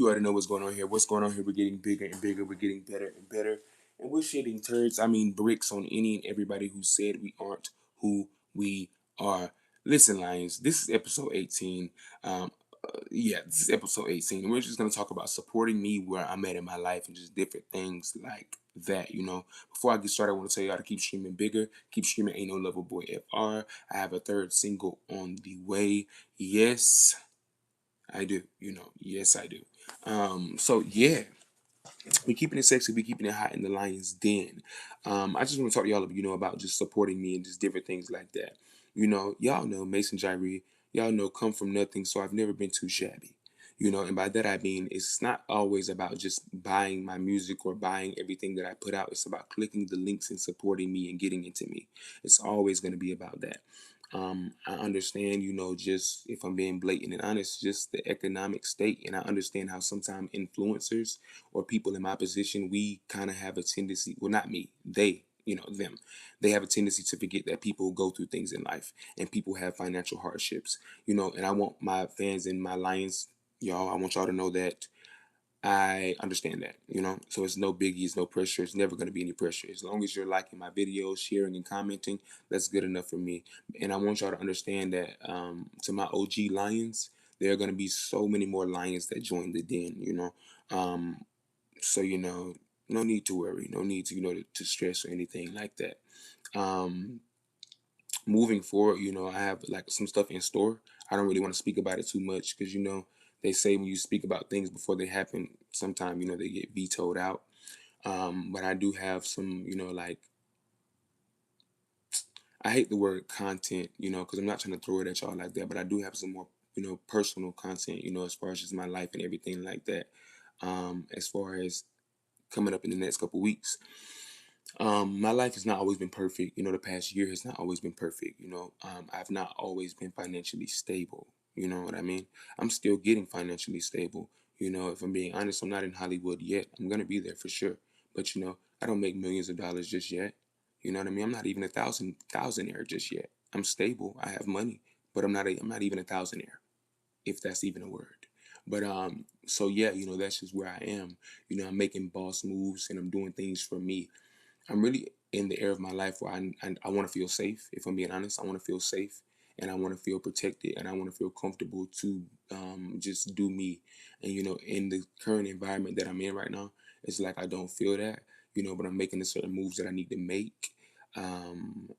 You already know what's going on here. What's going on here? We're getting bigger and bigger. We're getting better and better. And we're shitting turds, I mean bricks on any and everybody who said we aren't who we are. Listen, Lions, this is episode 18. Yeah, this is episode 18. And we're just going to talk about supporting me where I'm at in my life and just different things like that. Before I get started, I want to tell y'all to keep streaming bigger. Keep streaming Ain't No Lover Boy FR. I have a third single on the way. Yes, I do. Yes, I do. So yeah, we keeping it sexy, we keeping it hot in the Lion's Den. I just want to talk to y'all, about just supporting me and just different things like that. Y'all know Mason Jyree. Y'all know come from nothing, so I've never been too shabby. And by that I mean it's not always about just buying my music or buying everything that I put out. It's about clicking the links and supporting me and getting into me. It's always going to be about that. I understand, just if I'm being blatant and honest, just the economic state, and I understand how sometimes influencers or people in my position, we kind of have a tendency, well, not me, they, them, they have a tendency to forget that people go through things in life and people have financial hardships, and I want my fans and my Lions, y'all, I want y'all to know that I understand that. So it's no biggie, it's no pressure. It's never going to be any pressure. As long as you're liking my videos, sharing, and commenting, that's good enough for me. And I want y'all to understand that to my OG Lions, there are going to be so many more Lions that join the den. So, no need to worry, no need to, to stress or anything like that. Um, Moving forward, I have like some stuff in store. I don't really want to speak about it too much because they say when you speak about things before they happen, sometimes they get vetoed out. But I do have some, like I hate the word content, because I'm not trying to throw it at y'all like that. But I do have some more, personal content, as far as just my life and everything like that. As far as coming up in the next couple weeks. My life has not always been perfect. The past year has not always been perfect. I've not always been financially stable. You know what I mean? I'm still getting financially stable. If I'm being honest, I'm not in Hollywood yet. I'm gonna be there for sure. But I don't make millions of dollars just yet. You know what I mean? I'm not even a thousandaire just yet. I'm stable. I have money, but I'm not even a thousandaire, if that's even a word. But so yeah, that's just where I am. I'm making boss moves and I'm doing things for me. I'm really in the era of my life where I want to feel safe. If I'm being honest, I want to feel safe and I want to feel protected and I want to feel comfortable to just do me. And, in the current environment that I'm in right now, it's like I don't feel that, but I'm making the certain moves that I need to make um,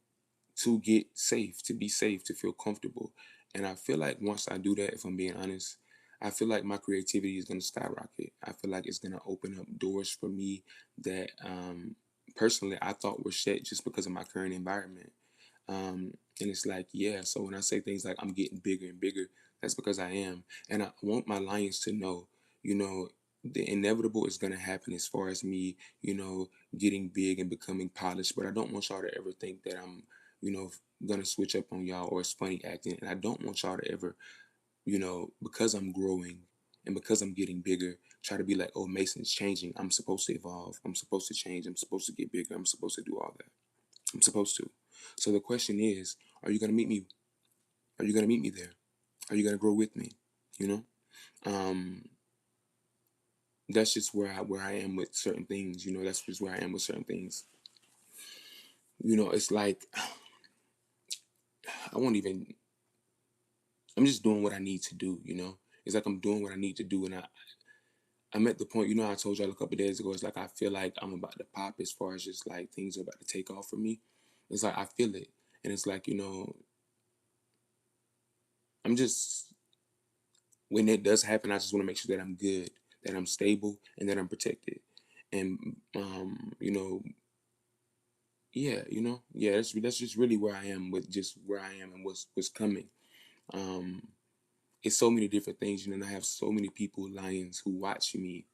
to get safe, to be safe, to feel comfortable. And I feel like once I do that, if I'm being honest, I feel like my creativity is going to skyrocket. I feel like it's going to open up doors for me that personally I thought were shut just because of my current environment. And it's like, yeah, so when I say things like I'm getting bigger and bigger, that's because I am. And I want my Lions to know, you know, the inevitable is going to happen as far as me, getting big and becoming polished. But I don't want y'all to ever think that I'm, going to switch up on y'all or it's funny acting. And I don't want y'all to ever, because I'm growing and because I'm getting bigger, try to be like, oh, Mason's changing. I'm supposed to evolve. I'm supposed to change. I'm supposed to get bigger. I'm supposed to do all that. I'm supposed to. So the question is, are you gonna meet me? Are you gonna meet me there? Are you gonna grow with me? You know, um, that's just where I am with certain things. That's just where I am with certain things. It's like I won't even. I'm just doing what I need to do. It's like I'm doing what I need to do, and I'm at the point. I told y'all a couple days ago. It's like I feel like I'm about to pop as far as just like things are about to take off for me. It's like I feel it, and it's like I'm just when it does happen, I just want to make sure that I'm good, that I'm stable, and that I'm protected. And yeah, yeah, that's just really where I am with just where I am and what's coming. Um, it's so many different things, and I have so many people, Lions, who watch me,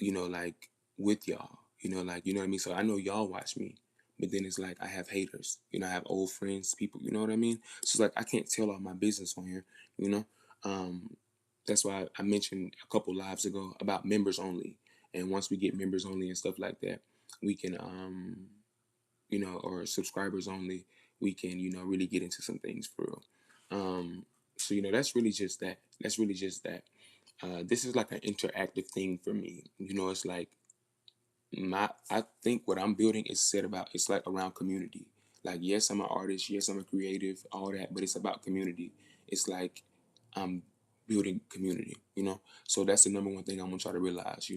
like with y'all, like what I mean. So I know y'all watch me, but then it's like I have haters, I have old friends, people, you know what I mean. So it's like I can't tell all my business on here, you know. Um, That's why I mentioned a couple lives ago about members only. And once we get members only and stuff like that, we can, or subscribers only, we can, really get into some things for real. So, that's really just that. That's really just that. This is like an interactive thing for me. It's like I think what I'm building is set about it's like around community. Like yes, I'm an artist, yes, I'm a creative, all that, but it's about community. It's like I'm building community. So that's the number one thing I want y'all to realize.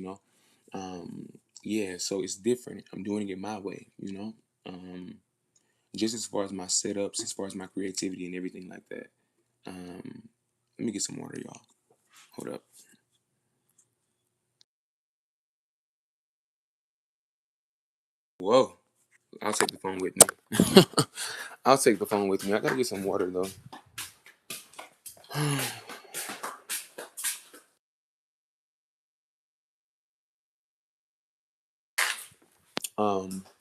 Um yeah, so it's different. I'm doing it my way. Um just as far as my setups, as far as my creativity and everything like that. Let me get some water, y'all. Hold up. Whoa. I'll take the phone with me. I'll take the phone with me. I gotta get some water though.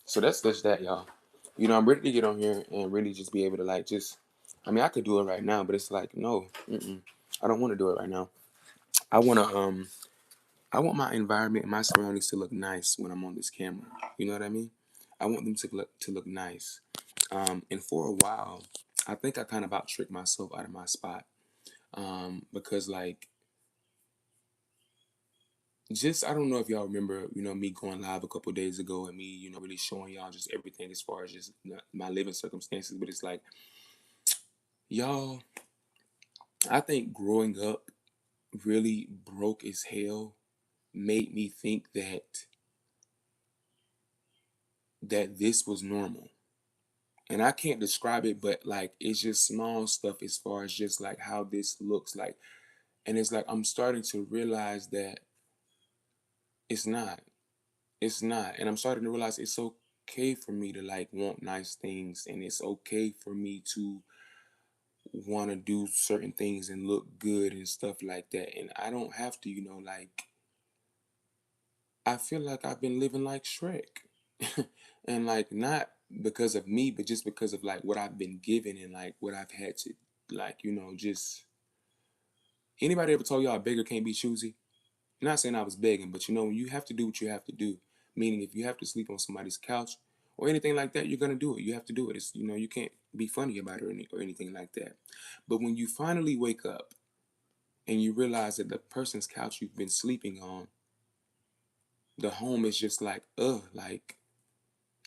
So that's just that, y'all. I'm ready to get on here and really just be able to like just. I mean, I could do it right now, but it's like no, I don't want to do it right now. I wanna I want my environment and my surroundings to look nice when I'm on this camera. You know what I mean? I want them to look nice. And for a while, I think I kind of about tricked myself out of my spot. Because like just I don't know if y'all remember, me going live a couple days ago and me, really showing y'all just everything as far as just my living circumstances. But it's like, y'all, I think growing up really broke as hell made me think that this was normal. And I can't describe it, but like it's just small stuff as far as just like how this looks like. And it's like I'm starting to realize that it's not. It's not. And I'm starting to realize it's okay for me to like want nice things, and it's okay for me to want to do certain things and look good and stuff like that. And I don't have to, like I feel like I've been living like Shrek. And like not because of me, but just because of like what I've been given and like what I've had to like, just anybody ever told y'all a beggar can't be choosy? I'm not saying I was begging, but you have to do what you have to do. Meaning, if you have to sleep on somebody's couch or anything like that, you're gonna do it. You have to do it. You can't be funny about it or anything like that. But when you finally wake up and you realize that the person's couch you've been sleeping on, the home is just like, like,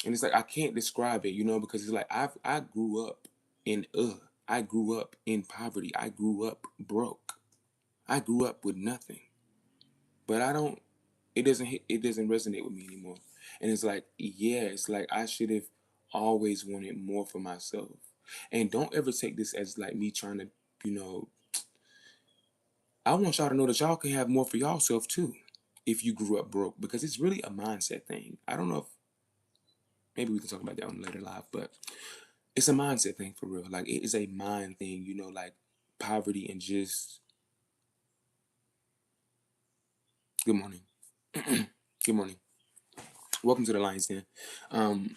and it's like I can't describe it, because it's like I grew up in I grew up in poverty. I grew up broke. I grew up with nothing. But I don't it doesn't resonate with me anymore. And it's like, yeah, it's like I should have always wanted more for myself. And don't ever take this as like me trying to, you know, I want y'all to know that y'all can have more for yourself too if you grew up broke, because it's really a mindset thing. I don't know if maybe we can talk about that on later live, but it's a mindset thing for real. Like it is a mind thing, like poverty and just good morning. Good morning. Welcome to the Lions Den. Um,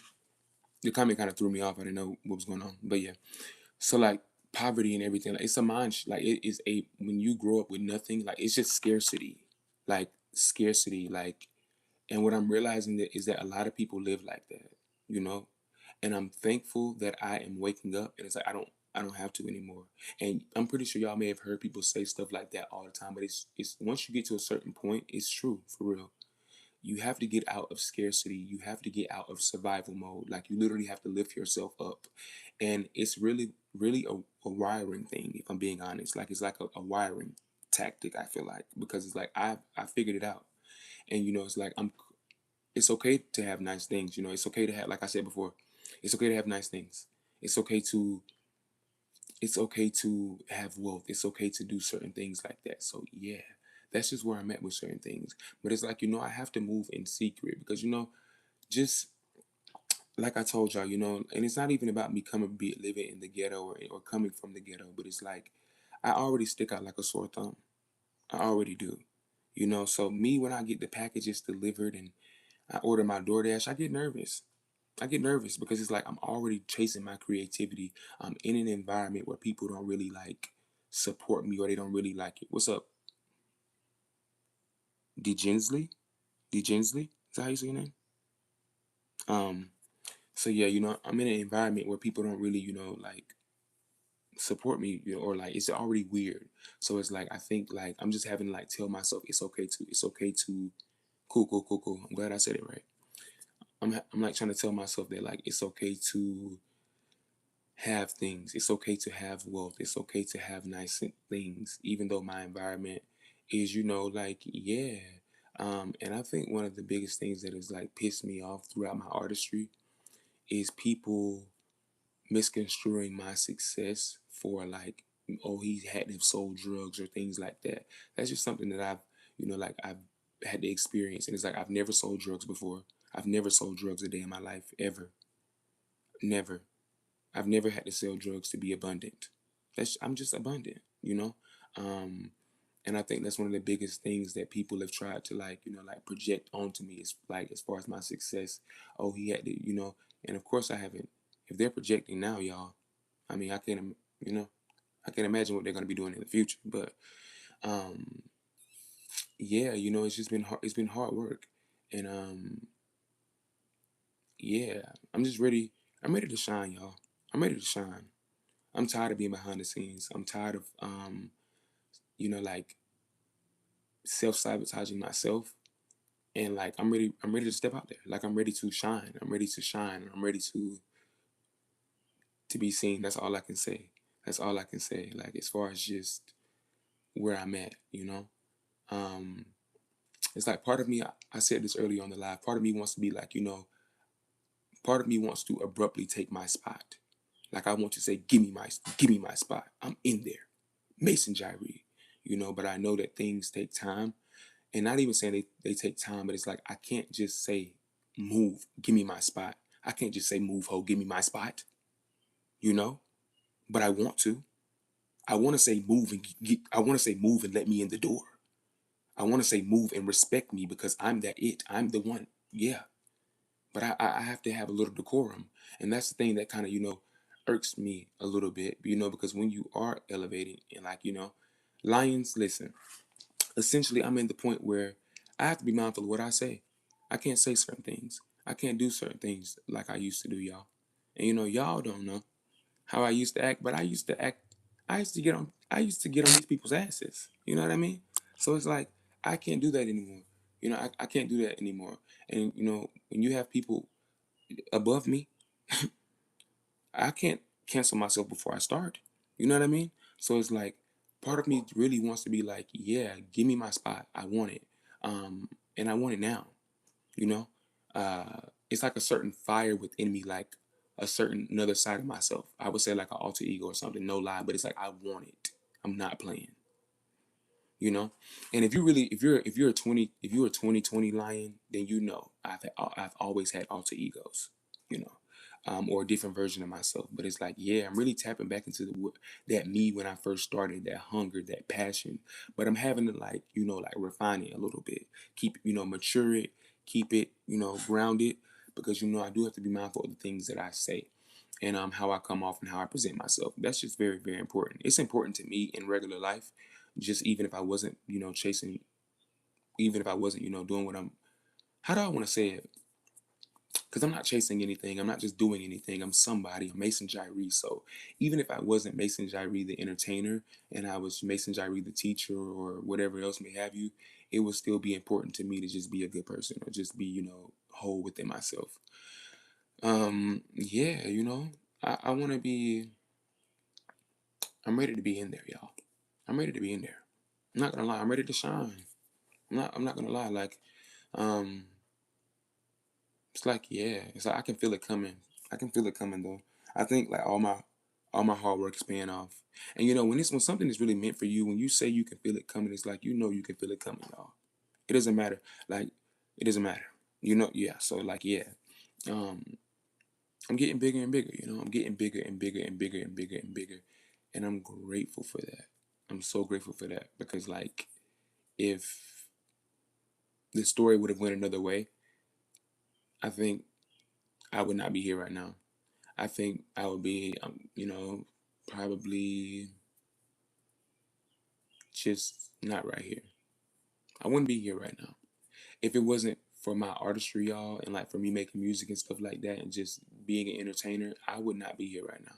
the comment kind of threw me off. I didn't know what was going on, but yeah. So like poverty and everything, like it's a like it is a when you grow up with nothing, like it's just scarcity, like. And what I'm realizing that is that a lot of people live like that, you know. And I'm thankful that I am waking up, and it's like I don't have to anymore. And I'm pretty sure y'all may have heard people say stuff like that all the time, but it's once you get to a certain point, it's true for real. You have to get out of scarcity. You have to get out of survival mode. Like you literally have to lift yourself up. And it's really, really a wiring thing, if I'm being honest. Like it's like a wiring tactic, I feel like. Because it's like I figured it out. And it's like it's okay to have nice things, it's okay to have, like I said before, it's okay to have nice things. It's okay to it's okay to have wealth. It's okay to do certain things like that. So yeah, that's just where I'm at with certain things. But it's like, I have to move in secret because just like I told y'all, and it's not even about me coming be living in the ghetto or coming from the ghetto, but it's like I already stick out like a sore thumb. I already do. So me when I get the packages delivered and I order my DoorDash, I get nervous. I get nervous because it's like I'm already chasing my creativity. I'm in an environment where people don't really like support me or they don't really like it. What's up, D Gensley? D Gensley? Is that how you say your name? Um, so yeah, I'm in an environment where people don't really, like support me, or like it's already weird. So it's like I think like I'm just having to like tell myself it's okay to cool, cool, cool, cool. I'm glad I said it right. I'm like trying to tell myself that like it's okay to have things. It's okay to have wealth. It's okay to have nice things, even though my environment is, like, yeah. And I think one of the biggest things that has like pissed me off throughout my artistry is people misconstruing my success for like, oh, he had to have sold drugs or things like that. That's just something that I've had to experience. And it's like I've never sold drugs before. I've never sold drugs a day in my life ever. Never. I've never had to sell drugs to be abundant. I'm just abundant. Um, and I think that's one of the biggest things that people have tried to like, like project onto me is like as far as my success. Oh, he had to. And of course I haven't. If they're projecting now, y'all, I mean, I can't imagine what they're gonna be doing in the future. But um, yeah, it's just been hard. It's been hard work, and yeah, I'm just ready. I'm ready to shine, y'all. I'm ready to shine. I'm tired of being behind the scenes. I'm tired of like self-sabotaging myself. And like I'm ready to step out there. Like I'm ready to shine. I'm ready to shine. I'm ready to be seen. That's all I can say. That's all I can say. Like as far as just where I'm at. Um it's like part of me, I said this earlier on the live, part of me wants to be like, part of me wants to abruptly take my spot. Like I want to say, give me my spot. I'm in there. Mason Jyree. But I know that things take time. And not even saying they take time, but it's like I can't just say move, give me my spot. I can't just say move, ho, give me my spot, you know? But I want to. I want to say move and I want to say move and let me in the door. I want to say move and respect me because I'm that it. I'm the one. Yeah. But I have to have a little decorum. And that's the thing that kind of, irks me a little bit, because when you are elevating and like, lions, listen, essentially I'm in the point where I have to be mindful of what I say. I can't say certain things. I can't do certain things like I used to do, y'all. And y'all don't know how I used to act, but I used to act. I used to get on these people's asses. You know what I mean? So it's like I can't do that anymore. I can't do that anymore. And when you have people above me, I can't cancel myself before I start. You know what I mean? So it's like part of me really wants to be like, yeah, give me my spot. I want it. Um, and I want it now, you know? It's like a certain fire within me, like a certain another side of myself. I would say like an alter ego or something, no lie, but it's like I want it. I'm not playing, you know. And if you're a 2020 lion, then I've always had alter egos, you know, or a different version of myself. But it's like, yeah, I'm really tapping back into that me when I first started, that hunger, that passion. But I'm having to like, like refine it a little bit, keep mature it, keep it grounded, because I do have to be mindful of the things that I say, and how I come off and how I present myself. That's just very, very important. It's important to me in regular life, just even if I wasn't, chasing, even if I wasn't, doing what I'm. How do I want to say it? Because I'm not chasing anything. I'm not just doing anything. I'm somebody. I'm Mason Jyree. So even if I wasn't Mason Jyree the entertainer, and I was Mason Jyree the teacher or whatever else may have you, it would still be important to me to just be a good person or just be, whole within myself. Yeah, I want to be. I'm ready to be in there, y'all. I'm ready to be in there. I'm not gonna lie. I'm ready to shine. I'm not gonna lie. Like, um, it's like, yeah. It's like I can feel it coming. I can feel it coming though. I think like all my hard work is paying off. And when something is really meant for you, when you say you can feel it coming, it's like you can feel it coming, y'all. It doesn't matter. Like, it doesn't matter. Yeah. So like, yeah. Um, I'm getting bigger and bigger. I'm getting bigger and bigger and bigger and bigger and bigger, and I'm grateful for that. I'm so grateful for that because like if the story would have went another way, I think I would not be here right now. I think I would be, probably just not right here. I wouldn't be here right now if it wasn't for my artistry, y'all, and like for me making music and stuff like that, and just being an entertainer. I would not be here right now.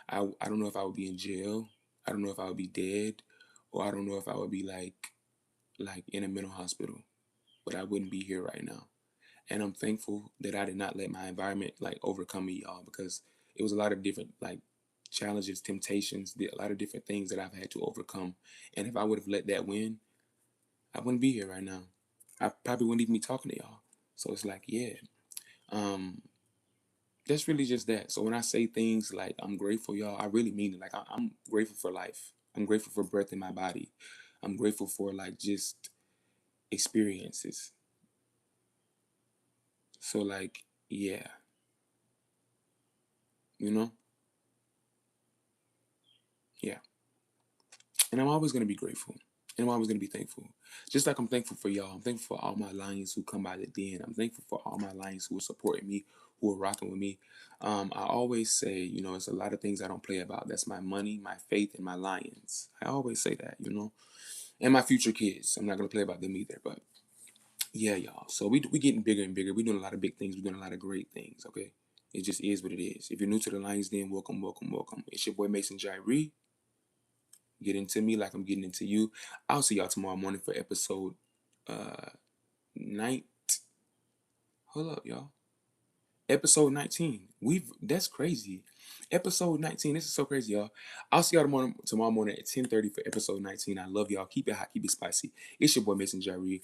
I don't know if I would be in jail. I don't know if I would be dead, or I don't know if I would be like in a mental hospital. But I wouldn't be here right now. And I'm thankful that I did not let my environment like overcome me, y'all, because it was a lot of different like challenges, temptations, a lot of different things that I've had to overcome. And if I would have let that win, I wouldn't be here right now. I probably wouldn't even be talking to y'all. So it's like, yeah, um, that's really just that. So when I say things like I'm grateful, y'all, I really mean it. Like I'm grateful for life. I'm grateful for breath in my body. I'm grateful for like just experiences. So like, yeah, you know, yeah. And I'm always gonna be grateful. And I'm always gonna be thankful. Just like I'm thankful for y'all. I'm thankful for all my lions who come by the den. I'm thankful for all my lions who are supporting me, who are rocking with me. I always say, it's a lot of things I don't play about. That's my money, my faith, and my lions. I always say that. And my future kids. I'm not gonna play about them either. But yeah, y'all. So we getting bigger and bigger. We're doing a lot of big things. We're doing a lot of great things. Okay. It just is what it is. If you're new to the Lions Den, welcome, welcome, welcome. It's your boy Mason Jyree. Get into me like I'm getting into you. I'll see y'all tomorrow morning for episode uh night. Hold up, y'all. Episode 19. That's crazy. Episode 19. This is so crazy, y'all. I'll see y'all tomorrow morning at 10:30 for episode 19. I love y'all. Keep it hot, keep it spicy. It's your boy Mason Jyree.